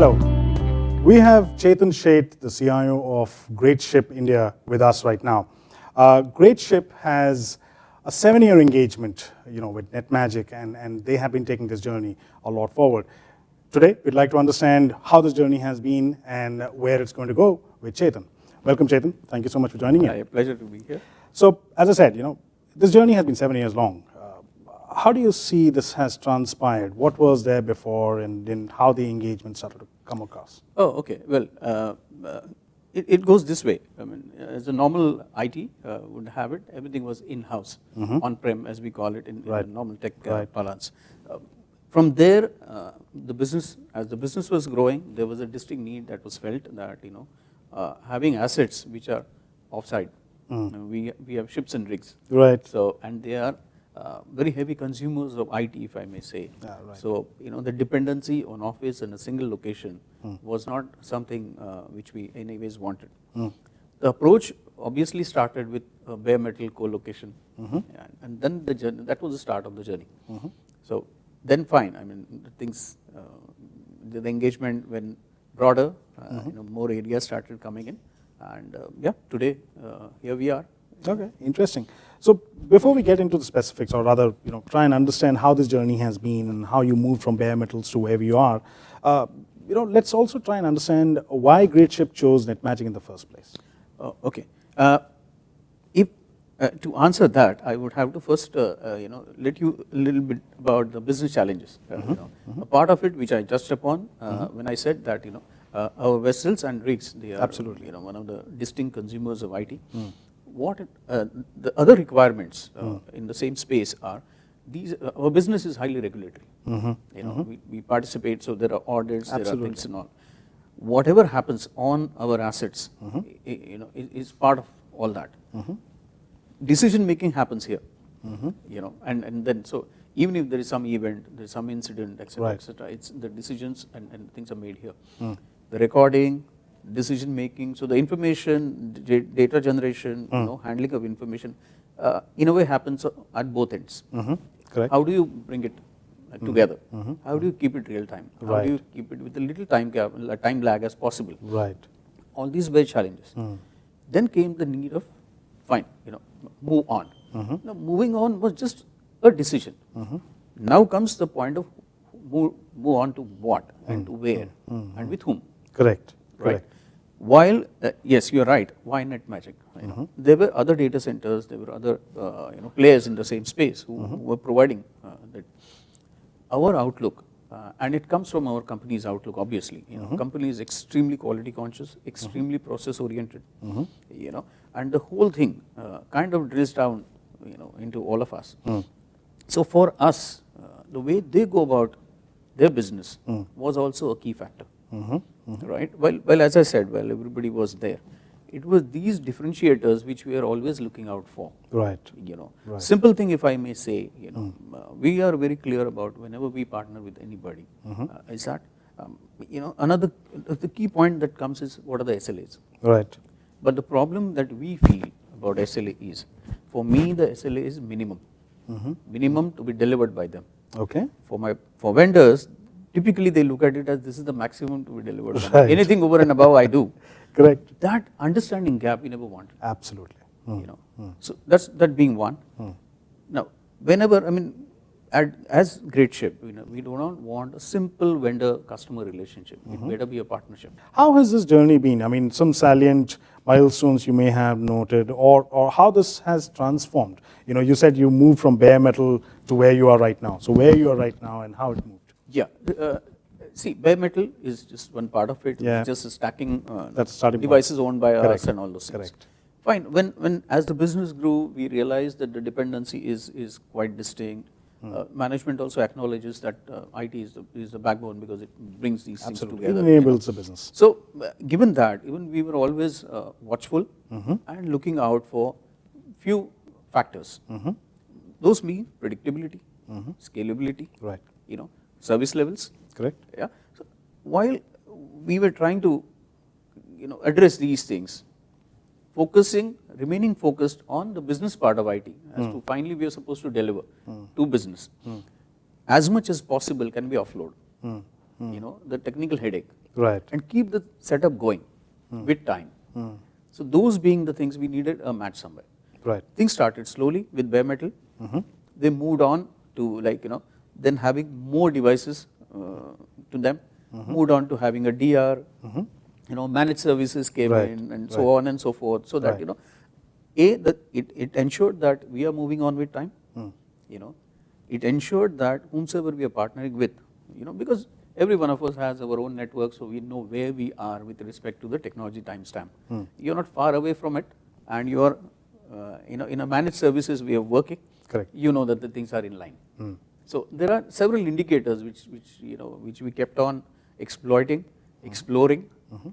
Hello, we have Chetan Sheth, the CIO of Greatship India with us right now. Greatship has a 7-year engagement with NetMagic and they have been taking this journey a lot forward. Today, we'd like to understand how this journey has been and where it's going to go with Chetan. Welcome Chetan, thank you so much for joining A pleasure to be here. So, as I said, this journey has been 7 years long. How do you see this has transpired? What was there before and then how the engagement started to come across? Oh, okay. Well, it goes this way. I mean, as a normal IT would have it, everything was in-house, on-prem as we call it in normal tech parlance. From there, as the business was growing, there was a distinct need that was felt that having assets which are offsite. We have ships and rigs. Right. So and they are very heavy consumers of IT, if I may say. Right. So the dependency on office in a single location was not something which we anyways wanted. The approach obviously started with bare metal co-location, and then the journey, that was the start of the journey. So then fine, I mean the engagement went broader, more areas started coming in, and today here we are. Okay, interesting. So before we get into the specifics, or rather, try and understand how this journey has been and how you moved from bare metals to where you are, let's also try and understand why Greatship chose NetMagic in the first place. Okay. To answer that, I would have to first, let you a little bit about the business challenges. A part of it, which I touched upon when I said that, our vessels and rigs, they are absolutely, one of the distinct consumers of IT. What the other requirements in the same space are these. Our business is highly regulatory. We participate, so there are audits, there are things and all. Whatever happens on our assets, is part of all that. Decision making happens here, and then so even if there is some event, there is some incident, etc., etc., it's the decisions and things are made here. The recording, decision making, so the information, data generation, handling of information, in a way happens at both ends. Correct. How do you bring it together? How do you keep it real time? How do you keep it with a little time lag as possible? Right. All these were challenges. Then came the need of fine, move on. Now moving on was just a decision. Now comes the point of move on to what and to where and with whom. Correct. Right. While yes, you are right. Why NetMagic? There were other data centers, there were other players in the same space who were providing that. Our outlook, and it comes from our company's outlook. Obviously, company is extremely quality conscious, extremely process oriented. And the whole thing kind of drills down, into all of us. So for us, the way they go about their business was also a key factor. Right. Well, as I said, while everybody was there, it was these differentiators which we are always looking out for. Right. Simple thing, if I may say, we are very clear about whenever we partner with anybody, is that another the key point that comes is what are the SLAs. Right. But the problem that we feel about SLA is, for me, the SLA is minimum, minimum to be delivered by them. Okay. For vendors, typically they look at it as this is the maximum to be delivered. Right. Anything over and above I do. Correct. That understanding gap we never wanted. Absolutely. So that being one. Now, whenever, as Greatship, we do not want a simple vendor-customer relationship. It better be a partnership. How has this journey been? Some salient milestones you may have noted, or how this has transformed. You said you moved from bare metal to where you are right now. So where you are right now and how it moved. Yeah. See, bare metal is just one part of it. Yeah. It's just stacking devices owned by us and all those things. Correct. Fine. When as the business grew, we realized that the dependency is quite distinct. Management also acknowledges that IT is the backbone because it brings these things together. It enables the business. So, given that, even we were always watchful and looking out for few factors. Those mean predictability, scalability, right? Service levels. Correct. Yeah. So while we were trying to, address these things, remaining focused on the business part of IT, as to finally we are supposed to deliver to business. As much as possible can be offload, the technical headache. Right. and keep the setup going with time. So those being the things, we needed a match somewhere. Right. Things started slowly with bare metal. They moved on to then having more devices to them, moved on to having a DR, managed services came in, and so on and so forth, so that it ensured that we are moving on with time. It ensured that whomsoever we are partnering with, because every one of us has our own network, so we know where we are with respect to the technology timestamp. You're not far away from it, and you're in a managed services way of working. Correct. You know that the things are in line. So there are several indicators which we kept on exploiting, exploring,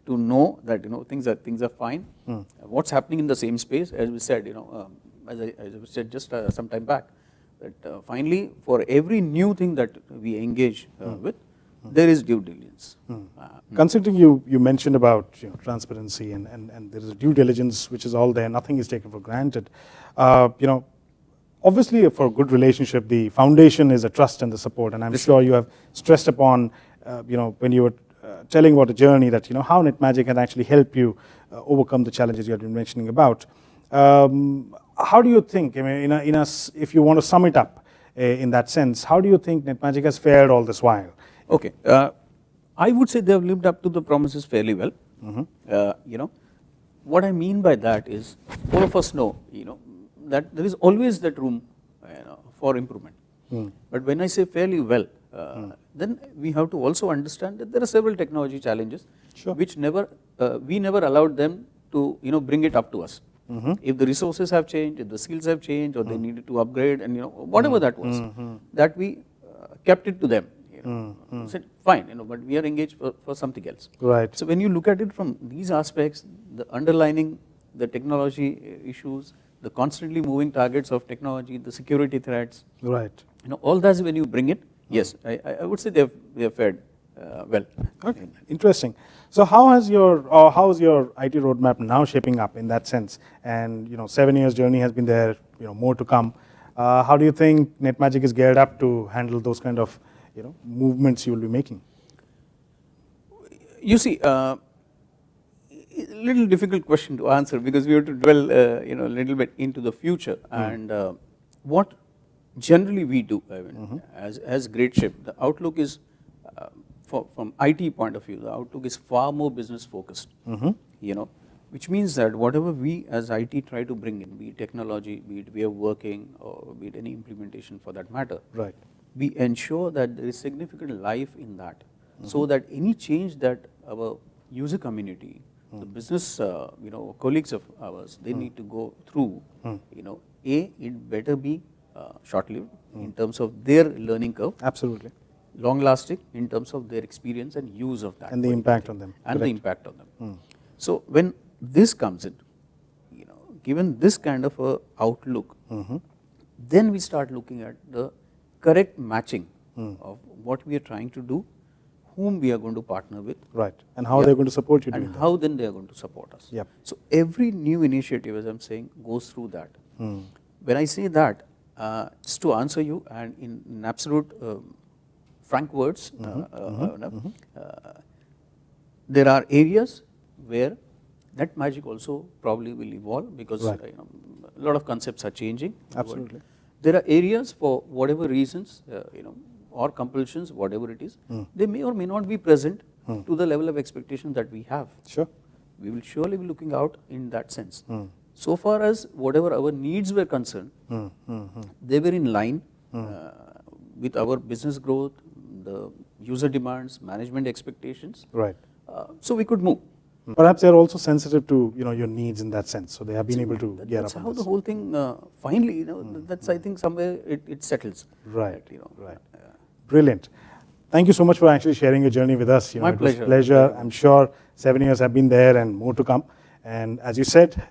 to know that things are fine. What's happening in the same space, as we said, as I said just some time back, that finally for every new thing that we engage with, there is due diligence. Considering you mentioned about transparency and there is a due diligence which is all there, nothing is taken for granted. Obviously for a good relationship, the foundation is a trust and the support, and I'm sure you have stressed upon when you were telling about the journey that how NetMagic can actually help you overcome the challenges you have been mentioning about. How do you think, I mean, if you want to sum it up in that sense, how do you think NetMagic has fared all this while? Okay, I would say they have lived up to the promises fairly well. What I mean by that is, all of us know, that there is always that room for improvement. But when I say fairly well, then we have to also understand that there are several technology challenges which we never allowed them to bring it up to us. If the resources have changed, if the skills have changed, or they needed to upgrade, and whatever that was, that we kept it to them. Said fine, but we are engaged for something else. Right. So when you look at it from these aspects, the underlining the technology issues, the constantly moving targets of technology, the security threats, right. All that, when you bring it, yes, I would say they have fared well. Okay, interesting. So how is your IT roadmap now shaping up in that sense? And 7 years journey has been there, more to come. How do you think NetMagic is geared up to handle those kind of movements you will be making? You see, little difficult question to answer, because we have to dwell a little bit into the future. And what generally we do, I mean, as Greatship, the outlook is from IT point of view, the outlook is far more business focused. Which means that whatever we as IT try to bring in, be it technology, be it way of working, or be it any implementation for that matter, right, we ensure that there is significant life in that, so that any change that our user community, the business colleagues of ours, they need to go through, it better be short-lived in terms of their learning curve. Absolutely. Long-lasting in terms of their experience and use of that. And the impact on them. And the impact on them. So when this comes in, given this kind of a outlook, then we start looking at the correct matching of what we are trying to do, whom we are going to partner with. Right. And how they're going to support you doing that. And how then they are going to support us. Yep. So every new initiative, as I'm saying, goes through that. When I say that, just to answer you, and in absolute frank words, there are areas where NetMagic also probably will evolve, because a lot of concepts are changing. Absolutely. There are areas, for whatever reasons, or compulsions, whatever it is, they may or may not be present to the level of expectation that we have. Sure. We will surely be looking out in that sense. So far as whatever our needs were concerned, they were in line with our business growth, the user demands, management expectations. Right. So we could move. Perhaps they're also sensitive to your needs in that sense, so they have been able to gear up. That's how the whole thing finally, that's, I think, somewhere it settles. Right. Right. Brilliant. Thank you so much for actually sharing your journey with us. My pleasure. It was a pleasure. I'm sure 7 years have been there and more to come. And as you said,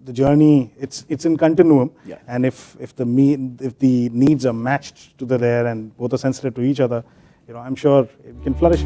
the journey, it's in continuum. Yeah. And if the needs are matched to the there and both are sensitive to each other, I'm sure we can flourish.